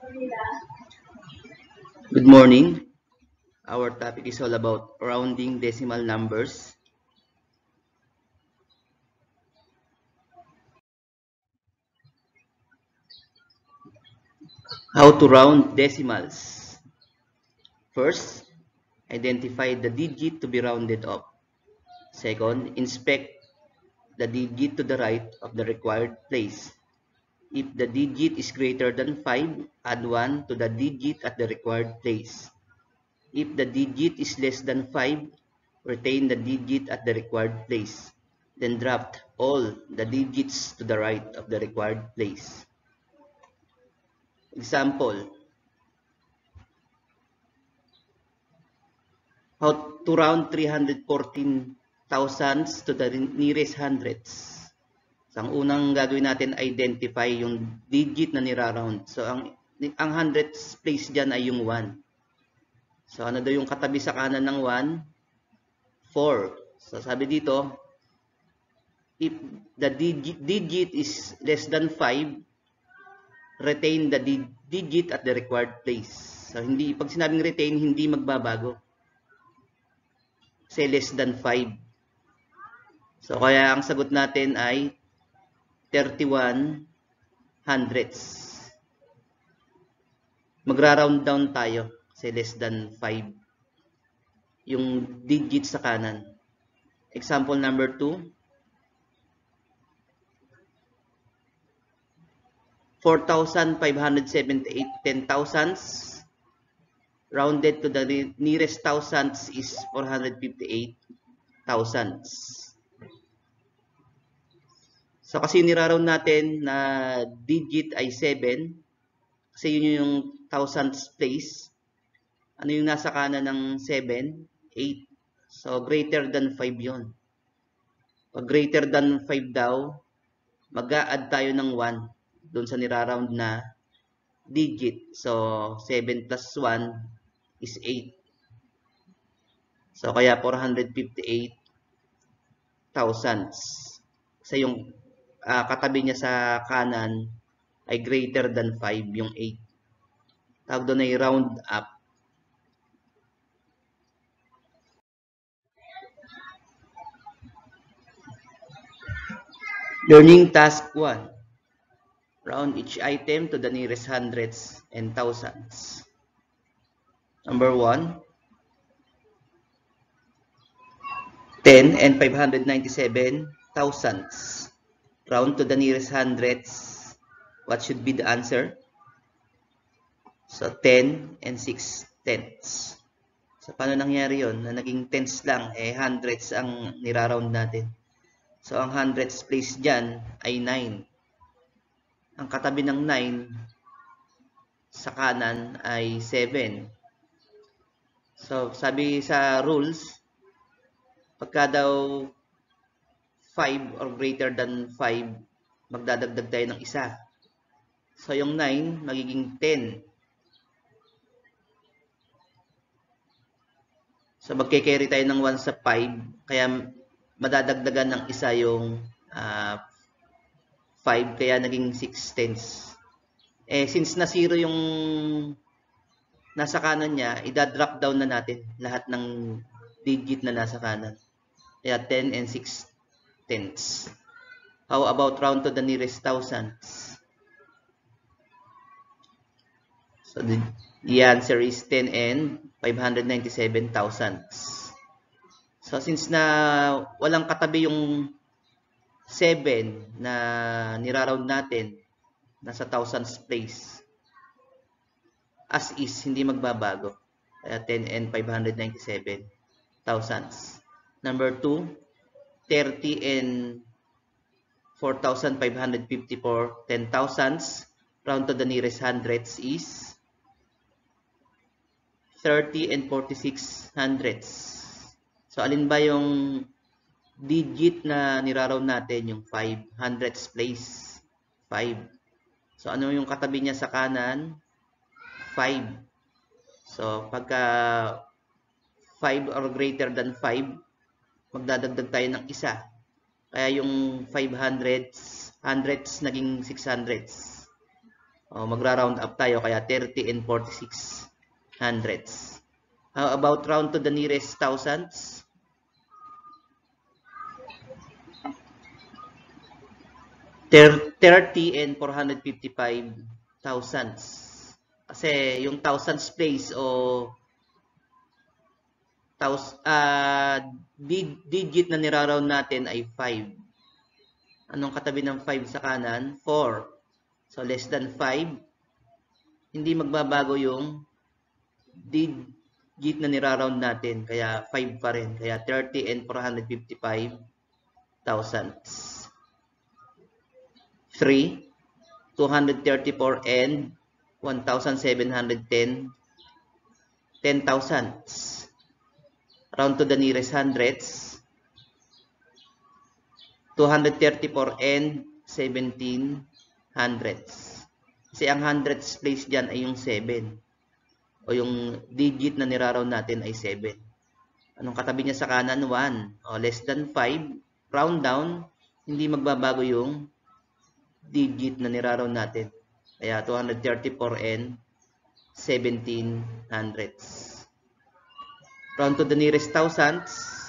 Good morning. Our topic is all about rounding decimal numbers. How to round decimals. First, identify the digit to be rounded up. Second, inspect the digit to the right of the required place. If the digit is greater than 5, add 1 to the digit at the required place. If the digit is less than 5, retain the digit at the required place. Then draft all the digits to the right of the required place. Example, how to round 314 thousands to the nearest hundreds. So, ang unang gagawin natin, identify yung digit na niraround. So, ang hundreds place dyan ay yung 1. So, ano daw yung katabi sa kanan ng 1? 4. So, sabi dito, if the digit is less than 5, retain the digit at the required place. So, pag sinabing retain, hindi magbabago. Kasi less than 5. So, kaya ang sagot natin ay 31 hundredths. Magra-round down tayo kasi less than 5 yung digit sa kanan. Example number 2. 4,578 ten thousandths. Rounded to the nearest thousandths is 458 thousandths. So, kasi niraround natin na digit ay 7, kasi yun yung thousandths place. Ano yung nasa kanan ng 7? 8. So, greater than 5 yun. Pag greater than 5 daw, mag-a-add tayo ng 1 doon sa niraround na digit. So, 7 plus 1 is 8. So, kaya 458 thousandths. Kasi yung katabi niya sa kanan ay greater than 5, yung 8. Tawag doon ay round up. Learning task 1. Round each item to the nearest hundreds and thousands. Number 1. 10 and 597 thousandths. Round to the nearest hundreds. What should be the answer? So, 10 and 6 tenths. So, paano nangyari yon? Na naging tenths lang, hundreds ang niraround natin. So, ang hundreds place dyan ay 9. Ang katabi ng 9 sa kanan ay 7. So, sabi sa rules, pagka daw 5 or greater than 5, magdadagdag tayo ng isa. So, yung 9 magiging 10. So, magke-carry tayo ng 1 sa 5, kaya madadagdagan ng isa yung 5, kaya naging 6 tenths. Since na 0 yung nasa kanan niya, idadrop down na natin lahat ng digit na nasa kanan. Kaya 10 and 6 tenths. How about round to the nearest thousands? So, the answer is 10 and 597 thousandths. So, since na walang katabi yung 7 na niraround natin, nasa thousands place, as is, hindi magbabago. Kaya 10 and 597 thousandths. Number 2, 30 and 4,554 ten thousandths. Round to the nearest hundreds is 30 and 46 hundredths. So, alin ba yung digit na niraround natin? Yung 5 hundredths place. 5. So, ano yung katabi niya sa kanan? 5. So, pagka 5 or greater than 5, magdadagdag tayo ng isa. Kaya yung 500 hundredths naging 600ths. Magra-round up tayo, kaya 30 and 46 hundredths. How about round to the nearest thousands? 30 and 455 thousandths. Kasi yung thousands place o digit na niraround natin ay 5. Anong katabi ng 5 sa kanan? 4. So, less than 5. Hindi magbabago yung digit na niraround natin. Kaya 5 pa rin. Kaya 30 and 455 thousandths. 3. 234 and 1,710 10 thousandths. Round to the nearest hundredths. 234 and 17 hundredths. Kasi ang hundredths place dyan ay yung 7. O yung digit na niraround natin ay 7. Anong katabi niya sa kanan? 1. O less than 5. Round down, hindi magbabago yung digit na niraround natin. Kaya 234 and 17 hundredths. Round to the nearest thousandths.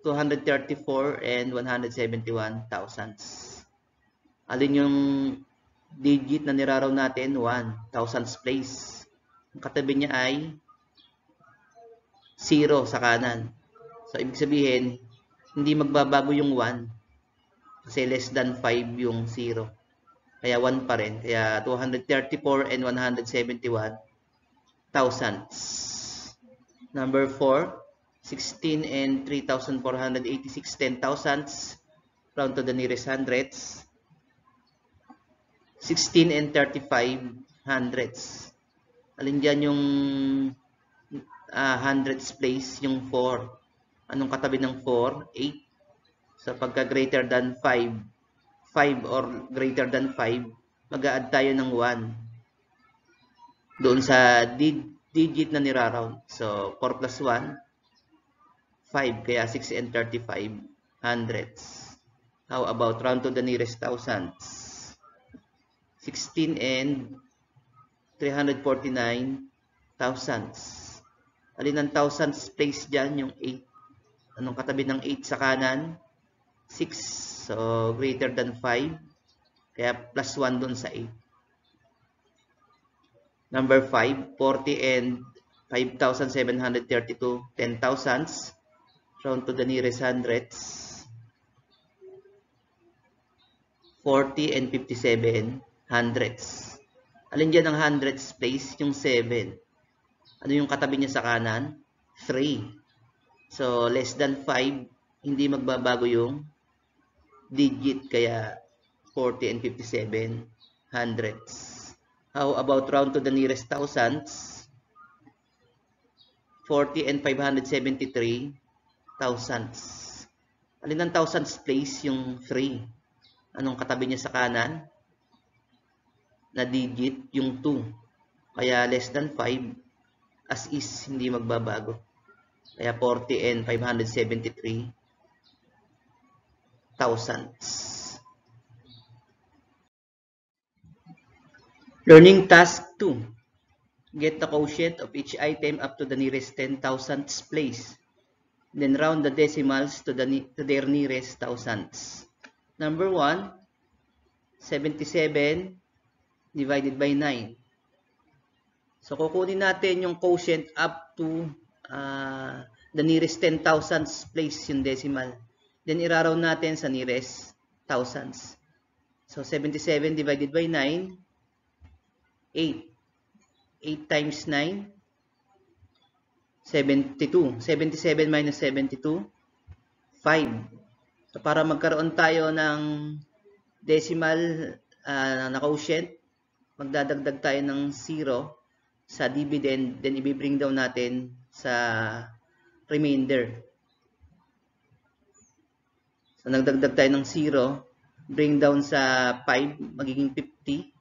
234 and 171 thousandths. Alin yung digit na niraround natin? 1. Thousandths place. Ang katabi niya ay 0 sa kanan. So, ibig sabihin, hindi magbabago yung 1. Kasi less than 5 yung 0. Kaya 1 pa rin. Kaya 234 and 171 thousandths. Number 4. 16 and 3,486 10 thousandths. Round to the nearest hundredths. 16 and 35 hundredths. Alin dyan yung hundredths place? Yung 4. Anong katabi ng 4? 8. So, pagka greater than 5 or greater than 5, mag-a-add tayo ng 1 doon sa digit na niraround. So, 4 plus 1, 5. Kaya 6 and 35 hundredths. How about round to the nearest thousandths? 16 and 349 thousandths. Alin ang thousandths place dyan? Yung 8. Anong katabi ng 8 sa kanan? 6. So, greater than 5. Kaya plus 1 dun sa 8. Number 5. 40 and 5,732 10 thousandths. Round to the nearest hundredths. 40 and 57 hundredths. Alin dyan ang hundredths place? Yung 7. Ano yung katabi niya sa kanan? 3. So, less than 5, hindi magbabago yung digit. Kaya 40 and 57 hundredths. How about round to the nearest thousandths? 40 and 573 thousandths. Alin ang thousandths place? Yung 3. Anong katabi niya sa kanan na digit? Yung 2. Kaya less than 5, as is, hindi magbabago. Kaya 40 and 573 thousandths. Learning task 2. Get the quotient of each item up to the nearest 10 thousandths place. Then round the decimals to their nearest thousandths. Number 1, 77 divided by 9. So, kukunin natin yung quotient up to the nearest 10 thousandths place yung decimal. Then, iraround natin sa nearest thousandths. So, 77 divided by 9, 8. 8 times 9, 72. 77 minus 72, 5. So, para magkaroon tayo ng decimal na quotient, magdadagdag tayo ng 0 sa dividend, then i-bring down natin sa remainder. So, nagdagdag tayo ng 0, bring down sa 5, magiging 50.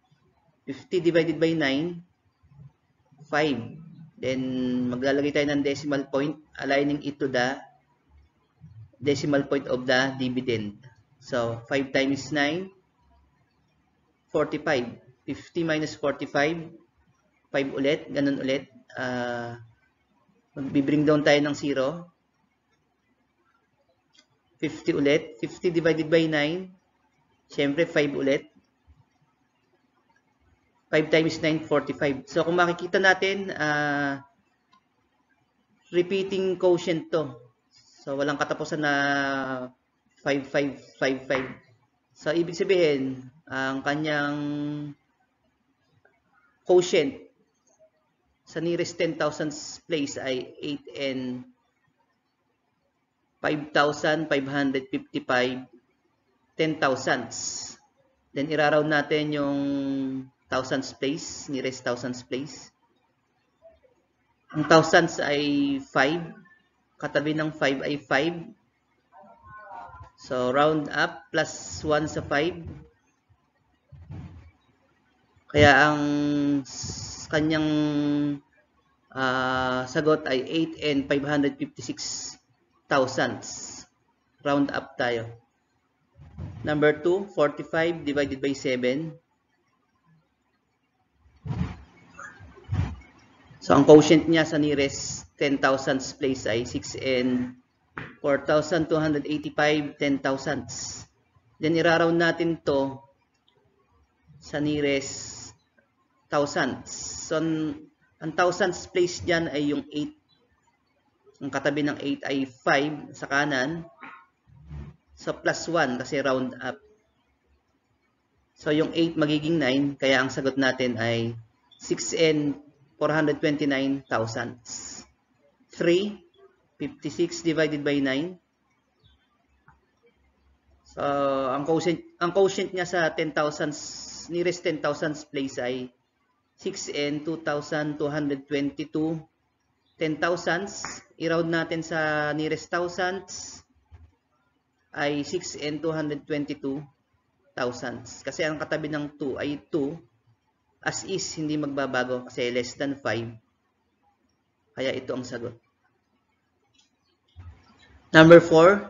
50 divided by 9, 5. Then, maglalagay tayo ng decimal point, aligning it to the decimal point of the dividend. So, 5 times 9, 45. 50 minus 45. 5 ulit. Ganun ulit. Mag-bring down tayo ng 0. 50 ulit. 50 divided by 9. Siyempre, 5 ulit. 5 times 9, 45. So, kung makikita natin, repeating quotient to. So, walang katapusan na 5, 5, 5, 5. So, ibig sabihin, ang kanyang quotient sa nearest 10,000s place ay 8 and 5,555 10,000s. Then, iraround natin yung thousands place, nearest thousands place. Ang thousands ay 5. Katabi ng 5 ay 5. So, round up, plus 1 sa 5. Kaya ang kanyang sagot ay 8 and 556 thousandths. Round up tayo. Number 2, 45 divided by 7. So, ang quotient niya sa nearest 10,000s place ay 6 and 4,285 10,000s. Then, iraround natin to sa nearest thousands. So, ang thousands place dyan ay yung 8. Ang katabi ng 8 ay 5 sa kanan. So, plus 1 kasi round up. So, yung 8 magiging 9. Kaya ang sagot natin ay 6 and 429 thousandths. 3, 56 divided by 9. So, ang quotient niya sa 10,000s, nearest 10,000s place ay 6 and 2,222 10,000s. I-round natin sa nearest thousands ay 6 and 222 thousandths. Kasi ang katabi ng 2 ay 2. As is, hindi magbabago kasi less than 5. Kaya ito ang sagot. Number 4,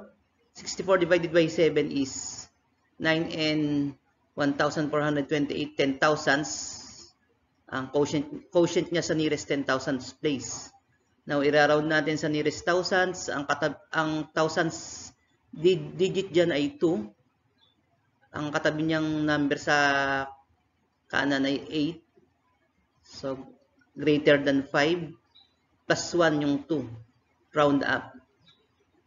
64 divided by 7 is 9 and 1,428 10,000s. Ang quotient niya sa nearest 10,000s place. Now, iraround natin sa nearest thousands. Ang thousands digit dyan ay 2. Ang katabi niyang number sa kanan ay 8. So, greater than 5. Plus 1 yung 2. Round up.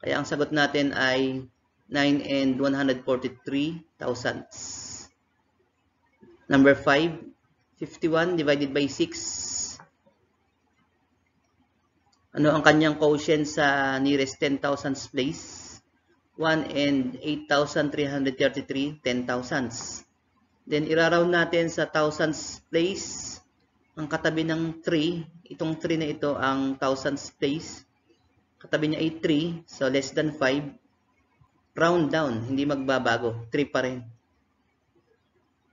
Kaya ang sagot natin ay 9 and 143 thousandths. Number 5, 51 divided by 6. Ano ang kanyang quotient sa nearest 10,000s place? 1 and 8,333 10,000s. Then, iraround natin sa thousands place. Ang katabi ng 3, itong 3 na ito ang thousands place. Katabi niya ay 3, so less than 5. Round down, hindi magbabago. 3 pa rin.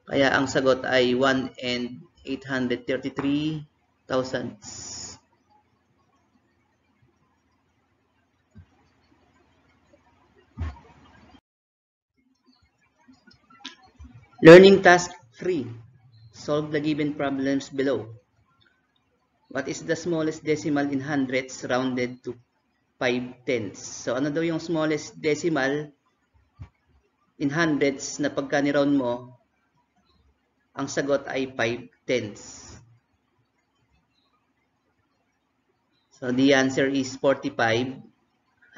Kaya ang sagot ay 1 and 833 thousandths. Learning task 3. Solve the given problems below. What is the smallest decimal in hundreds rounded to 5/10? So, ano daw yung smallest decimal in hundreds na pagka ni-round mo, ang sagot ay 5/10. So, the answer is 45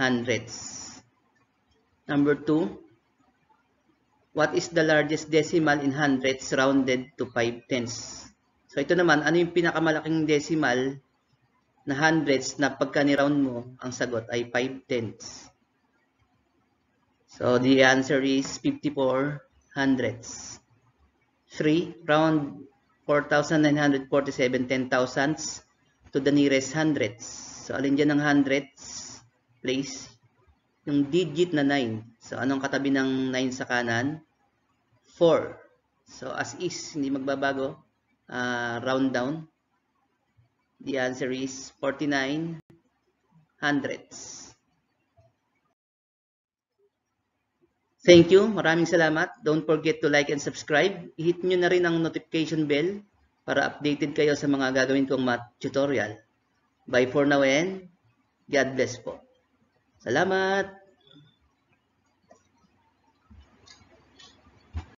hundredths. Number 2. What is the largest decimal in hundreds rounded to 5/10? So, ito naman, ano yung pinakamalaking decimal na hundreds na pagka ni-round mo, ang sagot ay 5/10. So, the answer is 54 hundredths. 3. Round 4,947 10,000ths to the nearest hundredths. So, alin dyan ang hundredths? Place. Yung digit na 9. So, anong katabi ng 9 sa kanan? 4. So, as is, hindi magbabago. Round down. The answer is 49 hundredths. Thank you. Maraming salamat. Don't forget to like and subscribe. I-hit nyo na rin ang notification bell para updated kayo sa mga gagawin kong math tutorial. Bye for now and God bless po. Salamat!